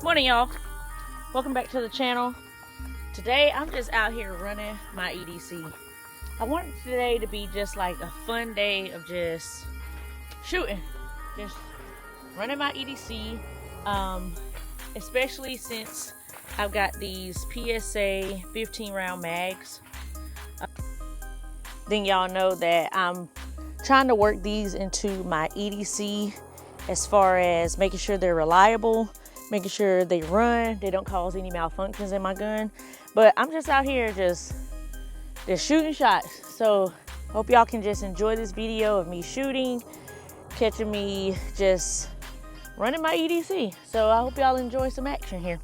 Morning, y'all. Welcome back to the channel. Today I'm just out here running my EDC. I want today to be just like a fun day of just shooting, just running my EDC, especially since I've got these PSA 15 round mags. Then y'all know that I'm trying to work these into my EDC as far as making sure they're reliable, making sure they run, they don't cause any malfunctions in my gun. But I'm just out here just shooting shots. So hope y'all can just enjoy this video of me shooting, catching me just running my EDC. So I hope y'all enjoy some action here.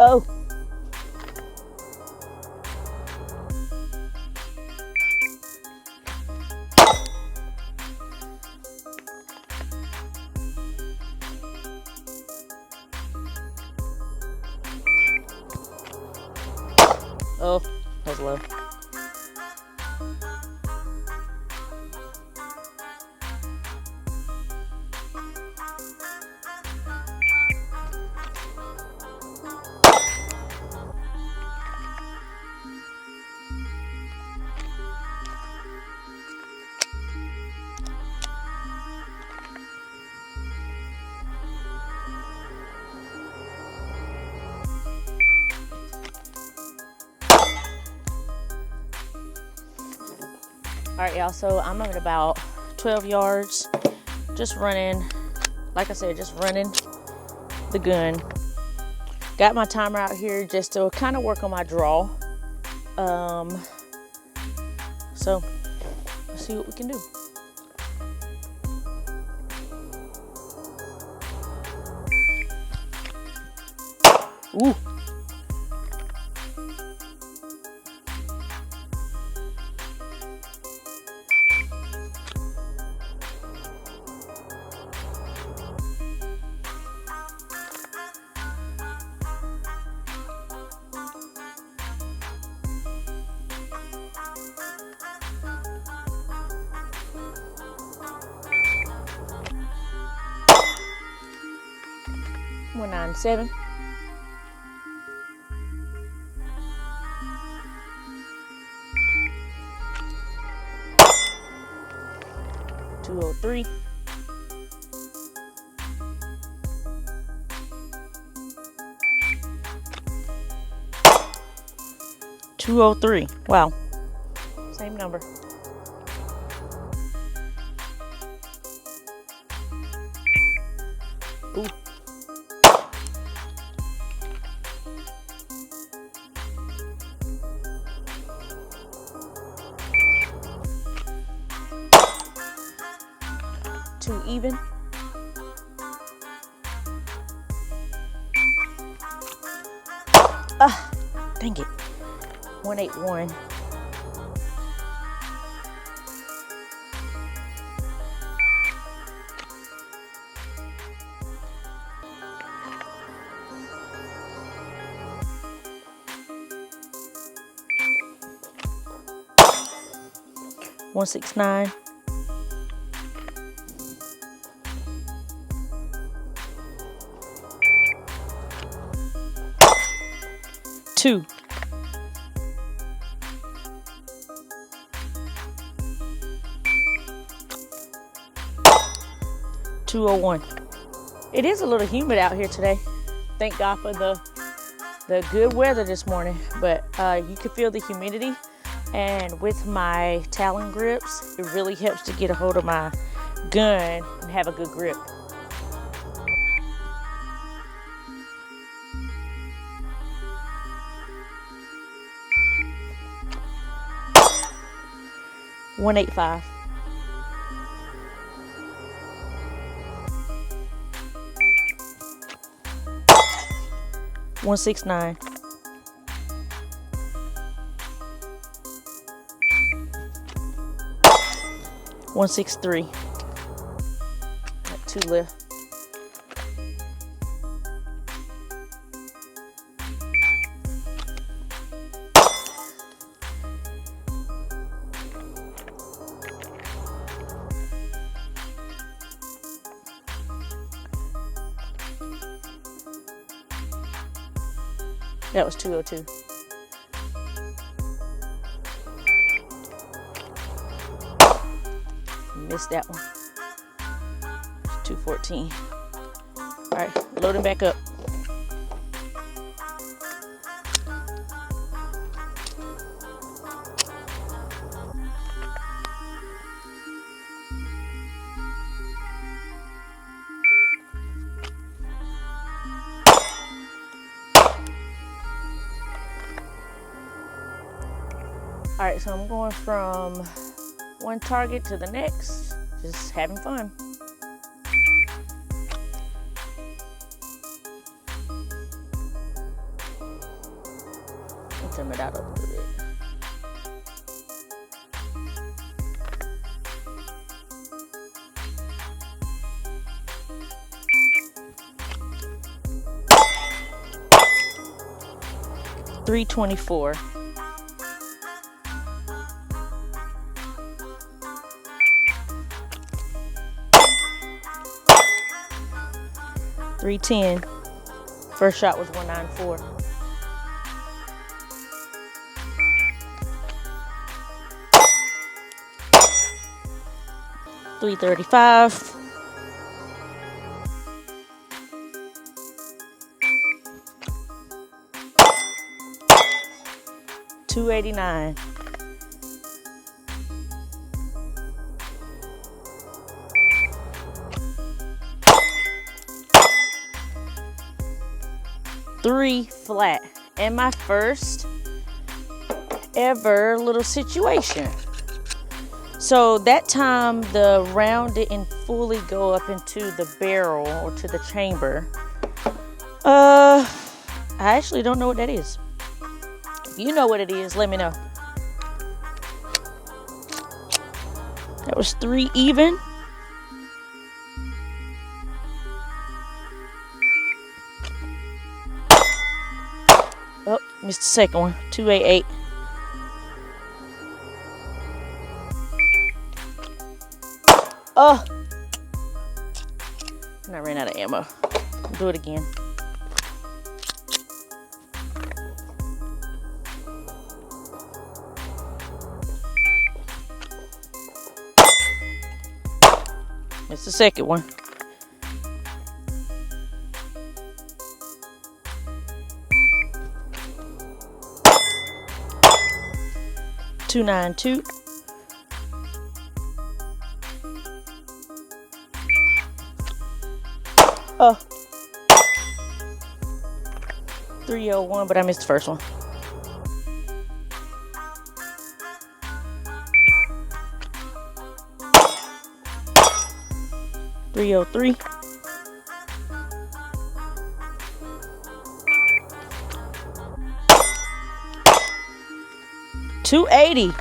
Oh. Oh, that was low. All right, y'all, so I'm at about 12 yards, just running, like I said, just running the gun. Got my timer out here just to kind of work on my draw. So let's see what we can do. Ooh. $197. $203. $203. Wow. Same number. Ooh. Two even. Dang it. 181. One 69. 2. 201. It is a little humid out here today. Thank God for the good weather this morning, but you can feel the humidity, and with my Talon grips, it really helps to get a hold of my gun and have a good grip. $185. 169. 163. Got 2 left. That was 202. Missed that one. 214. All right, loading back up. All right, so I'm going from one target to the next, just having fun. I'll trim it out a little bit. $324. 310. First shot was 194. $335. $289. $3 flat, and my first ever little situation. So that time the round didn't fully go up into the barrel or to the chamber. I actually don't know what that is. If you know what it is, let me know. That was 3 even. Oh, missed the second one. 288. Oh! And I ran out of ammo. Do it again. Missed the second one. $292. Oh. 301, but I missed the first one. $303. 280.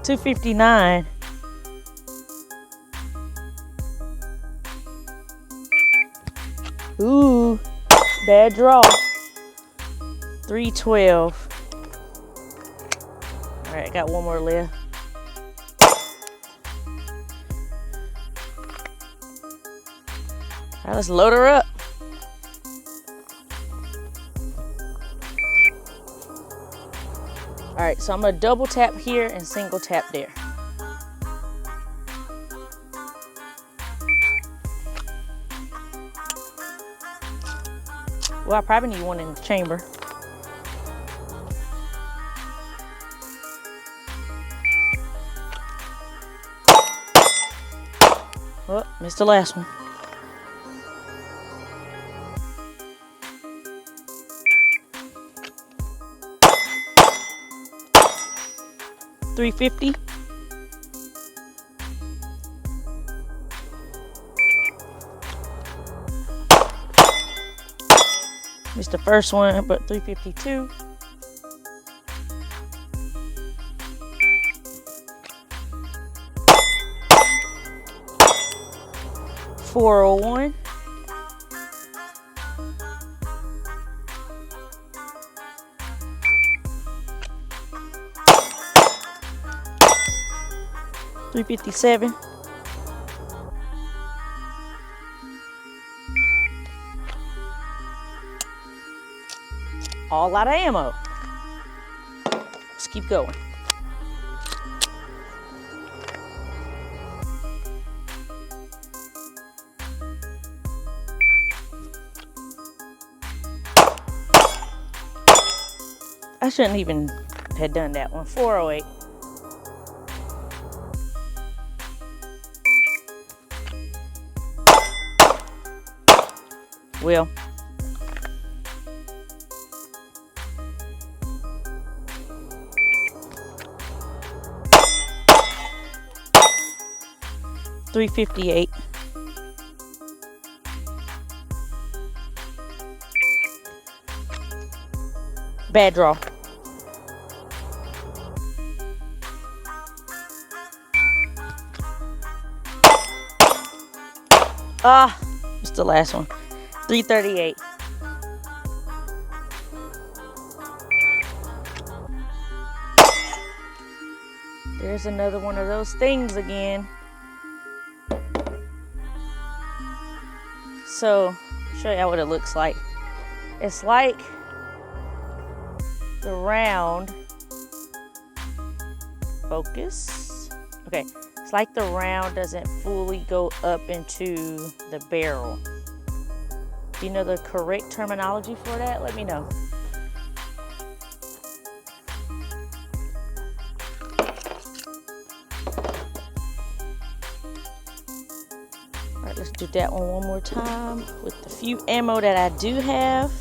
$259. Ooh, bad draw. $312. All right, got one more left. All right, let's load her up. All right, so I'm gonna double tap here and single tap there. Well, I probably need one in the chamber. Oh, missed the last one. $350. Missed the first one, but $352. $401. $357. All out of ammo. Let's keep going. I shouldn't even have done that one. 408. Well, $358. Bad draw. Ah, it's the last one. $338. There's another one of those things again. So, show you what it looks like. It's like the round, focus. Okay, it's like the round doesn't fully go up into the barrel. Do you know the correct terminology for that? Let me know. All right, let's do that one more time with the few ammo that I do have.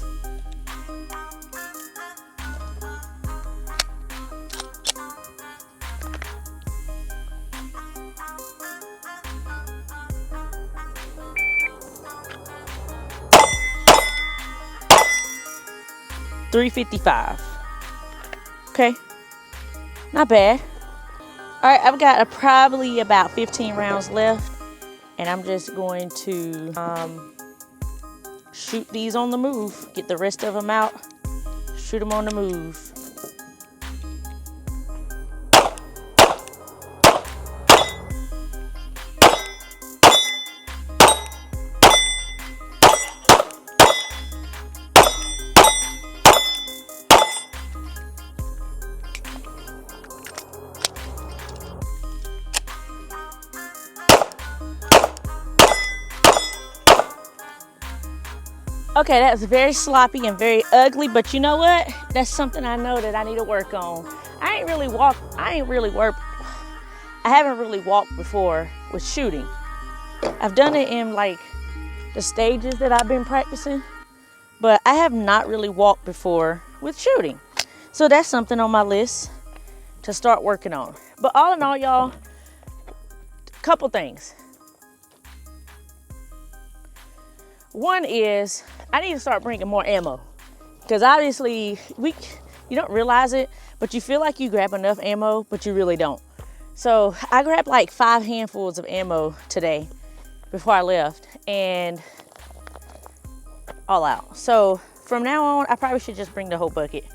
$355. Okay, not bad. All right, I've got probably about 15 rounds left, and I'm just going to shoot these on the move. Get the rest of them out, shoot them on the move. Okay, that was very sloppy and very ugly, but you know what? That's something I know that I need to work on. I haven't really walked before with shooting. I've done it in like the stages that I've been practicing, but I have not really walked before with shooting. So that's something on my list to start working on. But all in all, y'all, couple things. One is I need to start bringing more ammo, because obviously you don't realize it, but you feel like you grab enough ammo, but you really don't. So I grabbed like 5 handfuls of ammo today before I left, and all out. So from now on, I probably should just bring the whole bucket.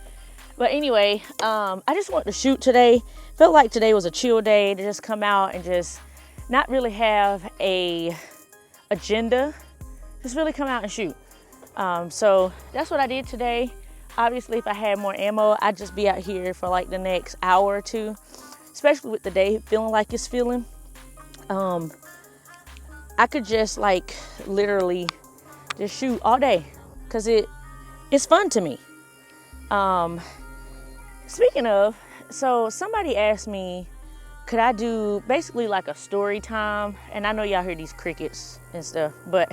But anyway, I just wanted to shoot today. Felt like today was a chill day to just come out and just not really have a agenda. Just really come out and shoot. So that's what I did today. Obviously, if I had more ammo, I'd just be out here for like the next hour or two, especially with the day feeling like it's feeling. I could just like literally just shoot all day, because it's fun to me. Speaking of, so somebody asked me, could I do basically like a story time? And I know y'all hear these crickets and stuff, but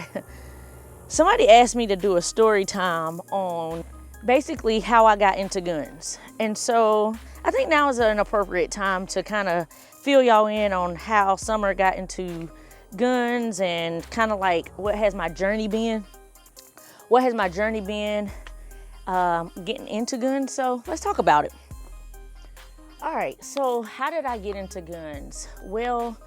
somebody asked me to do a story time on basically how I got into guns. And so I think now is an appropriate time to kind of fill y'all in on how Summer got into guns and kind of like what has my journey been. What has my journey been getting into guns? So let's talk about it. All right, so how did I get into guns? Well,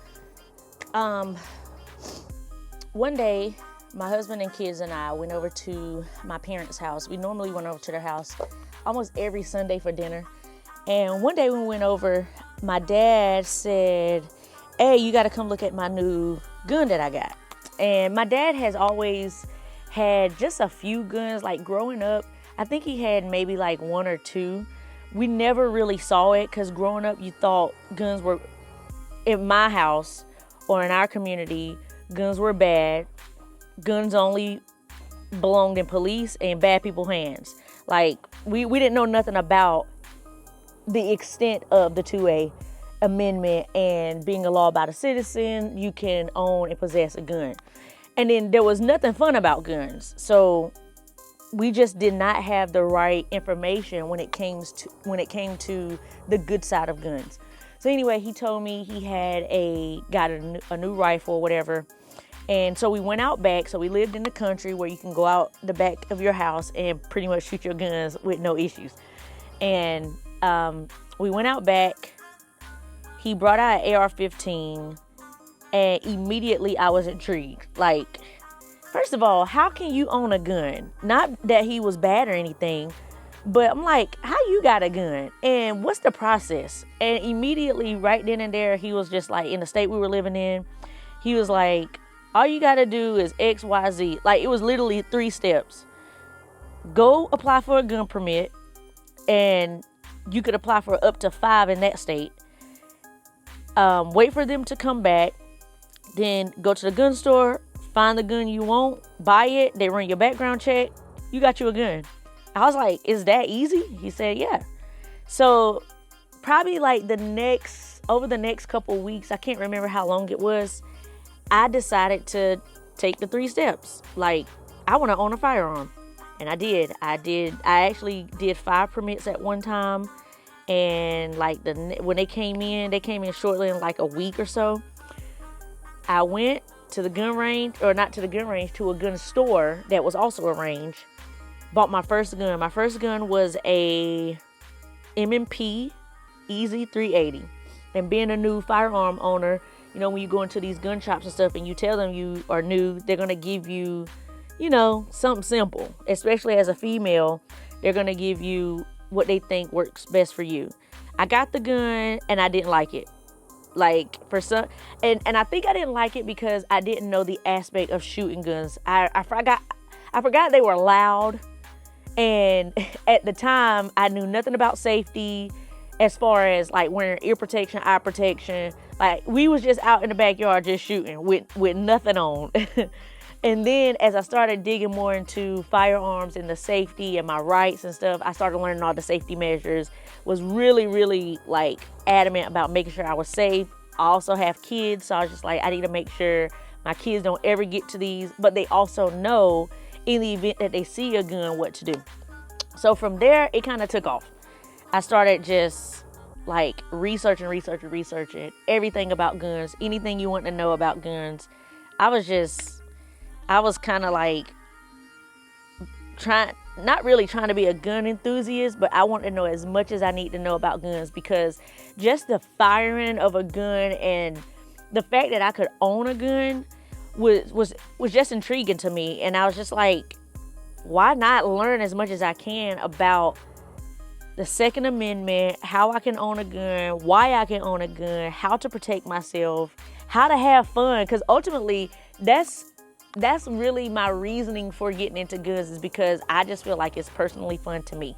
one day, my husband and kids and I went over to my parents' house. We normally went over to their house almost every Sunday for dinner. And one day when we went over, my dad said, hey, you gotta come look at my new gun that I got. And my dad has always had just a few guns. Like growing up, I think he had maybe like 1 or 2. We never really saw it, because growing up, you thought guns were, in my house or in our community, guns were bad. Guns only belonged in police and bad people's hands. Like, we didn't know nothing about the extent of the 2A amendment and being a law-abiding citizen, you can own and possess a gun. And then there was nothing fun about guns. So we just did not have the right information when it came to the good side of guns. So anyway, he told me he had got a new rifle or whatever. And so we went out back. So we lived in the country where you can go out the back of your house and pretty much shoot your guns with no issues. And we went out back. He brought out an AR-15, and immediately I was intrigued. Like, first of all, how can you own a gun? Not that he was bad or anything, but I'm like, how you got a gun? And what's the process? And immediately, right then and there, he was just like, in the state we were living in, he was like, all you got to do is X, Y, Z. Like, it was literally 3 steps. Go apply for a gun permit, and you could apply for up to 5 in that state. Wait for them to come back. Then go to the gun store, find the gun you want, buy it. They run your background check. You got you a gun. I was like, is that easy? He said, yeah. So probably like over the next couple weeks, I can't remember how long it was, I decided to take the 3 steps. Like, I want to own a firearm. And I did. I actually did 5 permits at one time. And like when they came in shortly in like a week or so. I went to the gun range, or not to the gun range, to a gun store that was also a range. Bought my first gun. My first gun was a M&P Easy 380. And being a new firearm owner, you know, when you go into these gun shops and stuff and you tell them you are new, they're going to give you, you know, something simple. Especially as a female, they're going to give you what they think works best for you. I got the gun and I didn't like it. Like, for some, and I think I didn't like it because I didn't know the aspect of shooting guns. I forgot they were loud, and at the time I knew nothing about safety as far as like wearing ear protection, eye protection. Like, we was just out in the backyard just shooting with nothing on. And then as I started digging more into firearms and the safety and my rights and stuff, I started learning all the safety measures, was really, really like adamant about making sure I was safe. I also have kids, so I was just like, I need to make sure my kids don't ever get to these, but they also know in the event that they see a gun what to do. So from there, it kind of took off. I started just like researching everything about guns, anything you want to know about guns. I was kind of like not really trying to be a gun enthusiast, but I want to know as much as I need to know about guns, because just the firing of a gun and the fact that I could own a gun was just intriguing to me. And I was just like, why not learn as much as I can about the Second Amendment, how I can own a gun, why I can own a gun, how to protect myself, how to have fun, because ultimately that's really my reasoning for getting into guns, is because I just feel like it's personally fun to me.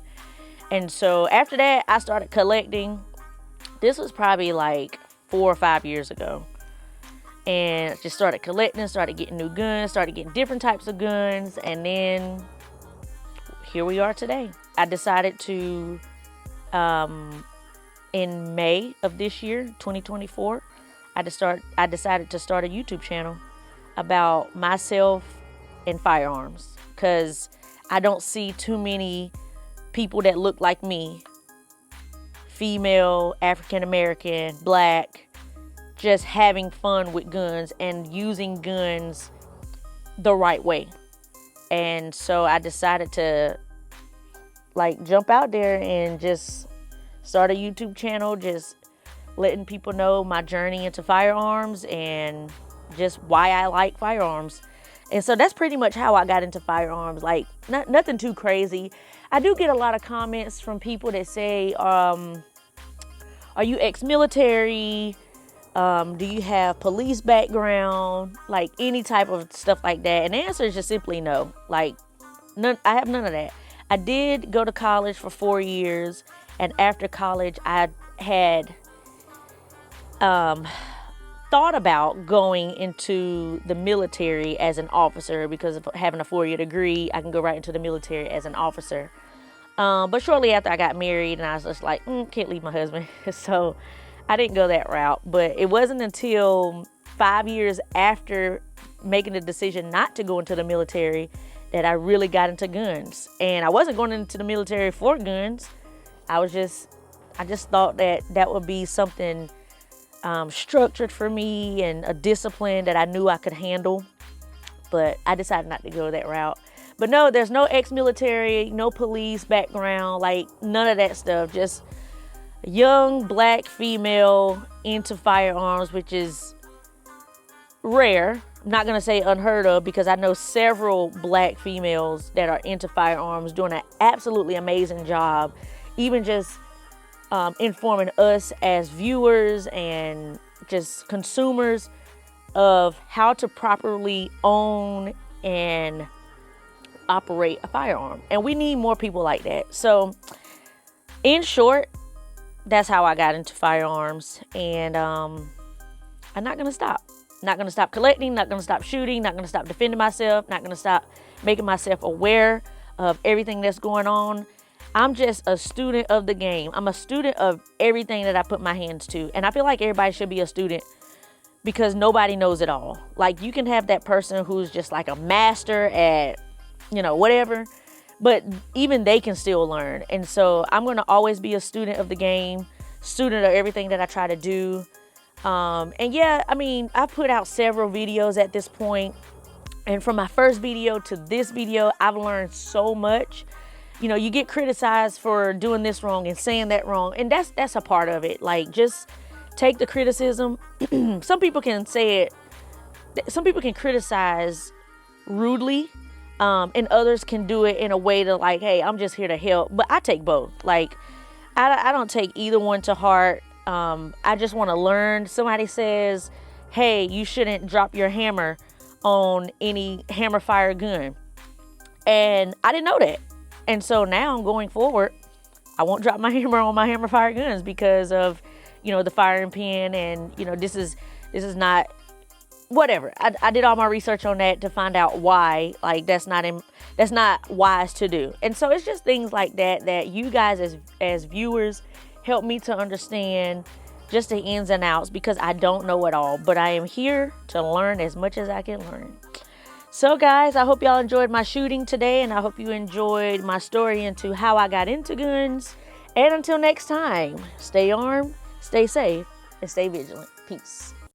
And so after that, I started collecting. This was probably like 4 or 5 years ago. And just started collecting, started getting new guns, started getting different types of guns. And then here we are today. I decided to, in May of this year, 2024, I decided to start a YouTube channel about myself and firearms, because I don't see too many people that look like me, female, African American, black, just having fun with guns and using guns the right way. And so I decided to like jump out there and just start a YouTube channel, just letting people know my journey into firearms and just why I like firearms. And so that's pretty much how I got into firearms. Like nothing too crazy. I do get a lot of comments from people that say, are you ex-military? Do you have police background? Like any type of stuff like that. And the answer is just simply no. Like I have none of that. I did go to college for 4 years. And after college, I had thought about going into the military as an officer, because of having a 4-year degree, I can go right into the military as an officer. But shortly after I got married, and I was just like, can't leave my husband. So I didn't go that route. But it wasn't until 5 years after making the decision not to go into the military that I really got into guns. And I wasn't going into the military for guns. I just thought that would be something structured for me and a discipline that I knew I could handle. But I decided not to go that route. But no, there's no ex-military, no police background, like none of that stuff. Just a young black female into firearms, which is rare. I'm not going to say unheard of, because I know several black females that are into firearms doing an absolutely amazing job, even just informing us as viewers and just consumers of how to properly own and operate a firearm. And we need more people like that. So in short, that's how I got into firearms. And I'm not going to stop. Not going to stop collecting, not going to stop shooting, not going to stop defending myself, not going to stop making myself aware of everything that's going on. I'm just a student of the game. I'm a student of everything that I put my hands to. And I feel like everybody should be a student, because nobody knows it all. Like you can have that person who's just like a master at, whatever, but even they can still learn. And so I'm going to always be a student of the game, student of everything that I try to do. And yeah, I mean, I've put out several videos at this point. And from my first video to this video, I've learned so much. You get criticized for doing this wrong and saying that wrong. And that's a part of it. Like, just take the criticism. Some people can say it. Some people can criticize rudely. And others can do it in a way to like, hey, I'm just here to help. But I take both. Like, I don't take either one to heart. I just want to learn. Somebody says, hey, you shouldn't drop your hammer on any hammer fire gun. And I didn't know that. And so now going forward, I won't drop my hammer on my hammer fire guns because of, the firing pin. And, this is not whatever. I did all my research on that to find out why, like, that's not wise to do. And so it's just things like that you guys as viewers help me to understand just the ins and outs, because I don't know it all, but I am here to learn as much as I can learn. So guys, I hope y'all enjoyed my shooting today, and I hope you enjoyed my story into how I got into guns. And until next time, stay armed, stay safe, and stay vigilant. Peace.